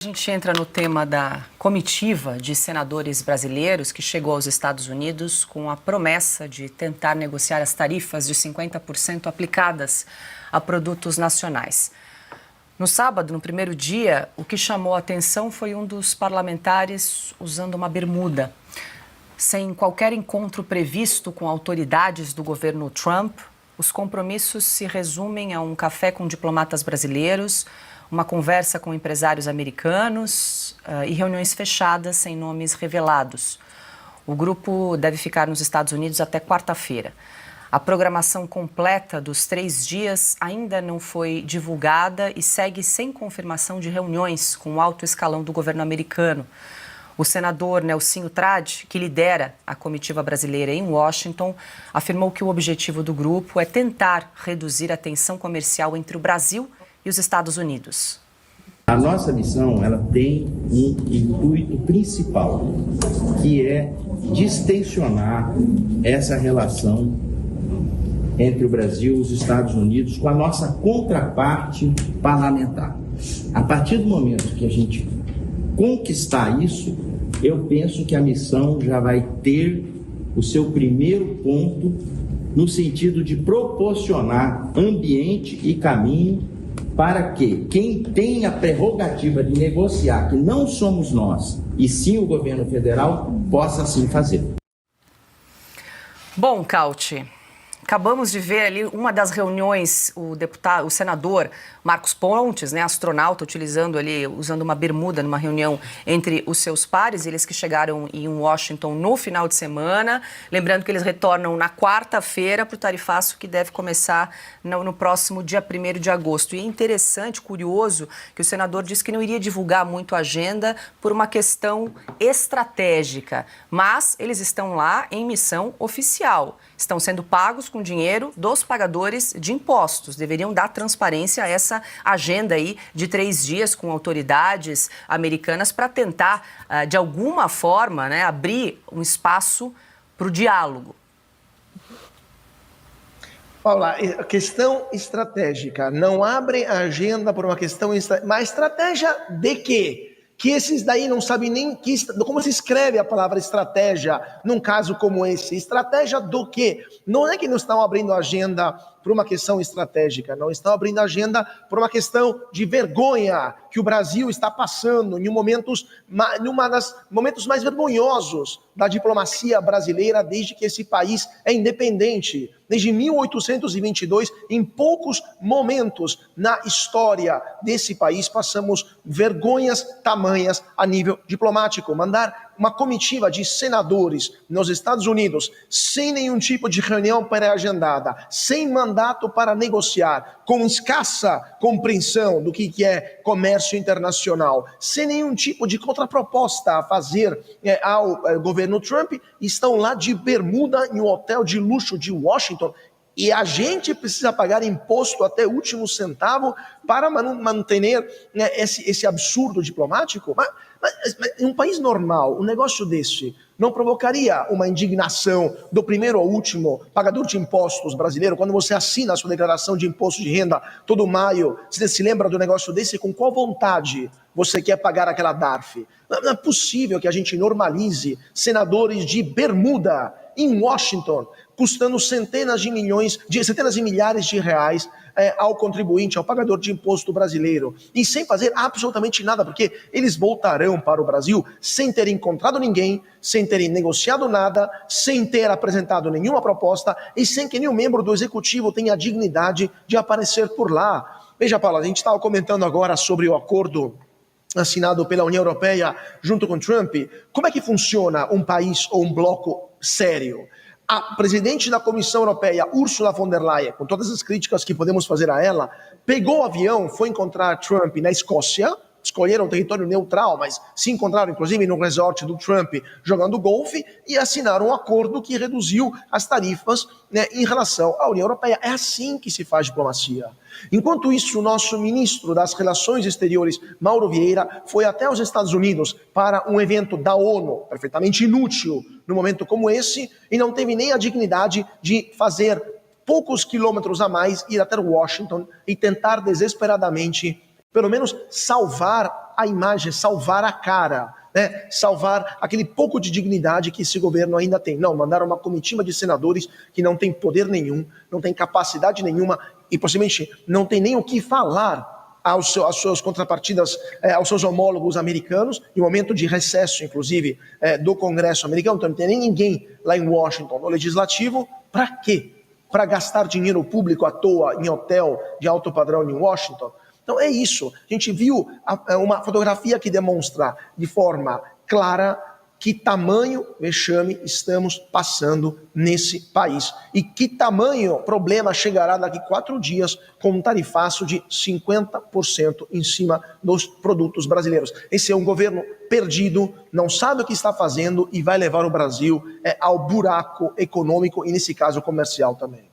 A gente entra no tema da comitiva de senadores brasileiros que chegou aos Estados Unidos com a promessa de tentar negociar as tarifas de 50% aplicadas a produtos nacionais. No sábado, no primeiro dia, o que chamou a atenção foi um dos parlamentares usando uma bermuda. Sem qualquer encontro previsto com autoridades do governo Trump, os compromissos se resumem a um café com diplomatas brasileiros, uma conversa com empresários americanos e reuniões fechadas sem nomes revelados. O grupo deve ficar nos Estados Unidos até quarta-feira. A programação completa dos 3 dias ainda não foi divulgada e segue sem confirmação de reuniões com o alto escalão do governo americano. O senador Nelsinho Trade, que lidera a comitiva brasileira em Washington, afirmou que o objetivo do grupo é tentar reduzir a tensão comercial entre o Brasil e os Estados Unidos. A nossa missão, ela tem um intuito principal, que é distensionar essa relação entre o Brasil e os Estados Unidos com a nossa contraparte parlamentar. A partir do momento que a gente conquistar isso, eu penso que a missão já vai ter o seu primeiro ponto no sentido de proporcionar ambiente e caminho para que quem tem a prerrogativa de negociar, que não somos nós, e sim o governo federal, possa assim fazer. Bom, Cauti, acabamos de ver ali uma das reuniões, o senador Marcos Pontes, astronauta, usando uma bermuda numa reunião entre os seus pares, eles que chegaram em Washington no final de semana. Lembrando que eles retornam na quarta-feira para o tarifaço que deve começar no próximo dia 1º de agosto. E é interessante, curioso, que o senador disse que não iria divulgar muito a agenda por uma questão estratégica, mas eles estão lá em missão oficial. Estão sendo pagos com dinheiro dos pagadores de impostos. Deveriam dar transparência a essa agenda aí de 3 dias com autoridades americanas para tentar, de alguma forma, abrir um espaço para o diálogo. Paula, a questão estratégica. Não abre a agenda por uma questão estratégica. Mas estratégia de quê? Que esses daí não sabem nem como se escreve a palavra estratégia num caso como esse. Estratégia do quê? Não é que não estão abrindo a agenda por uma questão estratégica, não estão abrindo a agenda por uma questão de vergonha que o Brasil está passando em momentos mais vergonhosos da diplomacia brasileira desde que esse país é independente. Desde 1822, em poucos momentos na história desse país, passamos vergonhas tamanhas a nível diplomático. Mandar uma comitiva de senadores nos Estados Unidos, sem nenhum tipo de reunião pré-agendada, sem mandato para negociar, com escassa compreensão do que é comércio internacional, sem nenhum tipo de contraproposta a fazer ao governo Trump, estão lá de bermuda em um hotel de luxo de Washington. E a gente precisa pagar imposto até o último centavo para manter esse absurdo diplomático? Mas em um país normal, um negócio desse não provocaria uma indignação do primeiro ao último pagador de impostos brasileiro? Quando você assina a sua declaração de imposto de renda todo maio, você se lembra do negócio desse? Com qual vontade você quer pagar aquela DARF? Não é possível que a gente normalize senadores de bermuda em Washington, custando centenas de milhares de reais ao contribuinte, ao pagador de imposto brasileiro, e sem fazer absolutamente nada, porque eles voltarão para o Brasil sem terem encontrado ninguém, sem terem negociado nada, sem ter apresentado nenhuma proposta e sem que nenhum membro do executivo tenha a dignidade de aparecer por lá. Veja, Paula, a gente estava comentando agora sobre o acordo assinado pela União Europeia junto com Trump. Como é que funciona um país ou um bloco sério? A presidente da Comissão Europeia, Ursula von der Leyen, com todas as críticas que podemos fazer a ela, pegou o avião, foi encontrar Trump na Escócia, escolheram um território neutral, mas se encontraram inclusive no resort do Trump jogando golfe e assinaram um acordo que reduziu as tarifas em relação à União Europeia. É assim que se faz diplomacia. Enquanto isso, o nosso ministro das Relações Exteriores, Mauro Vieira, foi até os Estados Unidos para um evento da ONU, perfeitamente inútil num momento como esse, e não teve nem a dignidade de fazer poucos quilômetros a mais, ir até Washington e tentar desesperadamente, pelo menos, salvar a imagem, salvar a cara, né? Salvar aquele pouco de dignidade que esse governo ainda tem. Não, mandaram uma comitiva de senadores que não tem poder nenhum, não tem capacidade nenhuma e possivelmente não tem nem o que falar às suas contrapartidas, aos seus homólogos americanos, em momento de recesso, inclusive, do Congresso americano. Então não tem nem ninguém lá em Washington, no Legislativo. Para quê? Para gastar dinheiro público à toa em hotel de alto padrão em Washington? Então é isso. A gente viu uma fotografia que demonstra de forma clara que tamanho vexame estamos passando nesse país. E que tamanho problema chegará daqui 4 dias com um tarifaço de 50% em cima dos produtos brasileiros. Esse é um governo perdido, não sabe o que está fazendo e vai levar o Brasil ao buraco econômico e, nesse caso, comercial também.